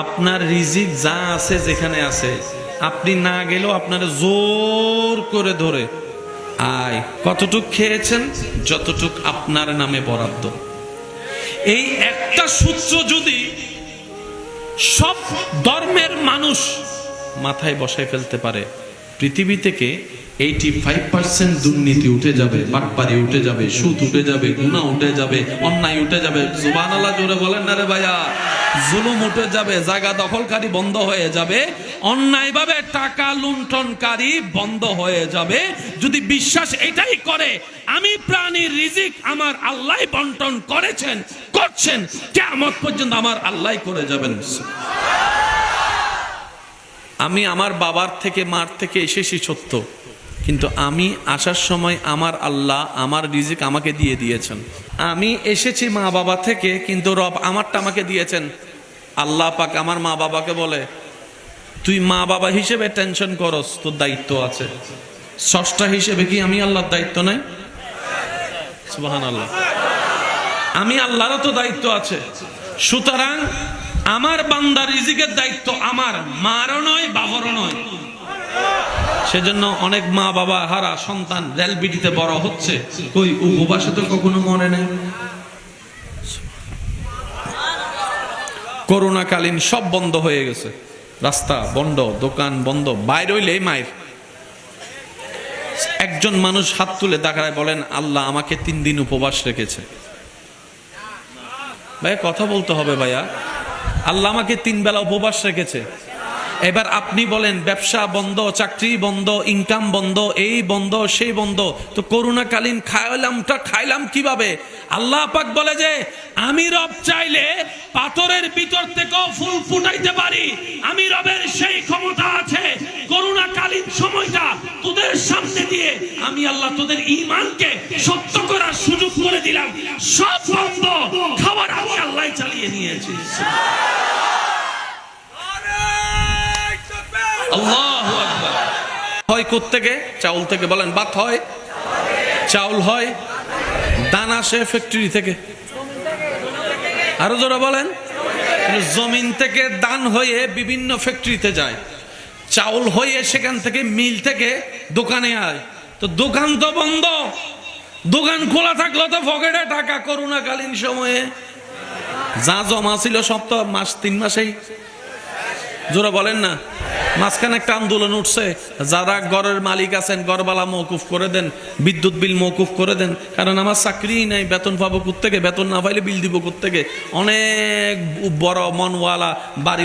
আপনার রিজিক যা আছে যেখানে আছে, আপনি না গেলেও আপনারা জোর করে ধরে আয় কতটুক খেয়েছেন, যতটুক আপনার নামে বরাদ্দ। এই একটা সূত্র যদি সব ধর্মের মানুষ মাথায় বসায় ফেলতে পারে, পৃথিবী থেকে 85% দুর্নীতি উঠে যাবে, বাটপারি উঠে যাবে, সুদ উঠে যাবে, গুনাহ উঠে যাবে, অন্যায় উঠে যাবে। সুবহানাল্লাহ জোরে বলেন না রে ভাইয়া। জুলুম উঠে যাবে, জায়গা দখলকারী বন্ধ হয়ে যাবে, অন্যায়ভাবে টাকা লুণ্ঠনকারী বন্ধ হয়ে যাবে। যদি বিশ্বাস এটাই করে আমি প্রাণীর রিজিক আমার আল্লাহ বন্টন করেছেন, করছেন, কিয়ামত পর্যন্ত আমার আল্লাহ করে যাবেন। আমি আমার বাবার থেকে মার থেকে এসেছি সত্য, কিন্তু আমি আসার সময় আমার আল্লাহ আমার রিজিক আমাকে দিয়ে দিয়েছেন। আমি এসেছি মা বাবা থেকে, কিন্তু রব আমারটা আমাকে দিয়েছেন। আল্লাহ পাক আমার মা বাবাকে বলে, তুই মা বাবা হিসেবে টেনশন করস, তোর দায়িত্ব আছে। স্রষ্টা হিসেবে কি আমি আল্লাহর দায়িত্ব নাই? সুবহানাল্লাহ। আমি আল্লাহরও তো দায়িত্ব আছে। সুতরাং আমার বান্দার রিজিকের দায়িত্ব আমার, মারও নয়, বাবারও নয়। সেজন্য অনেক মা বাবা হারা সন্তান রেলবিটিতে বড় হচ্ছে, কই উপবাসে তো কখনো মনে নেই। করোনাকালীন সব বন্ধ হয়ে গেছে, রাস্তা বন্ধ, দোকান বন্ধ, বাইরে হইলেই মায়ের। একজন মানুষ হাত তুলে দাঁড়ায় বলেন, আল্লাহ আমাকে 3 দিন উপবাস রেখেছে। ভাইয়া কথা বলতে হবে ভাইয়া, আল্লাহ আমাকে 3 বেলা উপবাস রেখেছে। এবার আপনি বলেন ব্যবসা বন্ধ, চাকরি বন্ধ, ইনকাম বন্ধ, এই বন্ধ সেই বন্ধ, তো করোনাকালীন খাইলাম কিভাবে? আল্লাহ পাক বলে যে আমি রব চাইলে পাথরের ভিতর থেকেও ফুল ফুটাইতে পারি। আমি রবের সেই ক্ষমতা আছে। করোনাকালীন সময়টা তোদের সামনে দিয়ে আমি আল্লাহ তোদের ঈমানকে সত্য করার সুযোগ করে দিলাম। সব বন্ধ, খাবার আমি আল্লাহ চালিয়ে নিয়েছি। আল্লাহু আকবার। হয় কোত্থেকে? চাউল থেকে। বলেন ভাত হয়, চাউল হয়, দানা আসে ফ্যাক্টরি থেকে। আরো জোরে বলেন। জমিন থেকে দান হয়ে বিভিন্ন ফ্যাক্টরিতে যায়, চাউল হয়ে সেখান থেকে মিল থেকে দোকানে আয়। তো দোকান তো বন্ধ, দোকান খোলা থাকলো তো পকেটে টাকা। করোনাকালীন সময়ে যা জমা ছিল সব তো 3 মাসেই, জোরে বলেন না। মাঝখানে একটা আন্দোলন উঠছে, যারা ঘরের মালিক আছেন ঘরবালা মওকুফ করে দেন, বিদ্যুৎ বিল মওকুফ করে দেন, কারণ আমার চাকরিই নাই, বেতন পাবো কোত্থেকে? বেতন না পাইলে বিল দিব কোত্থেকে? অনেক বড় মনওয়ালা বাড়ি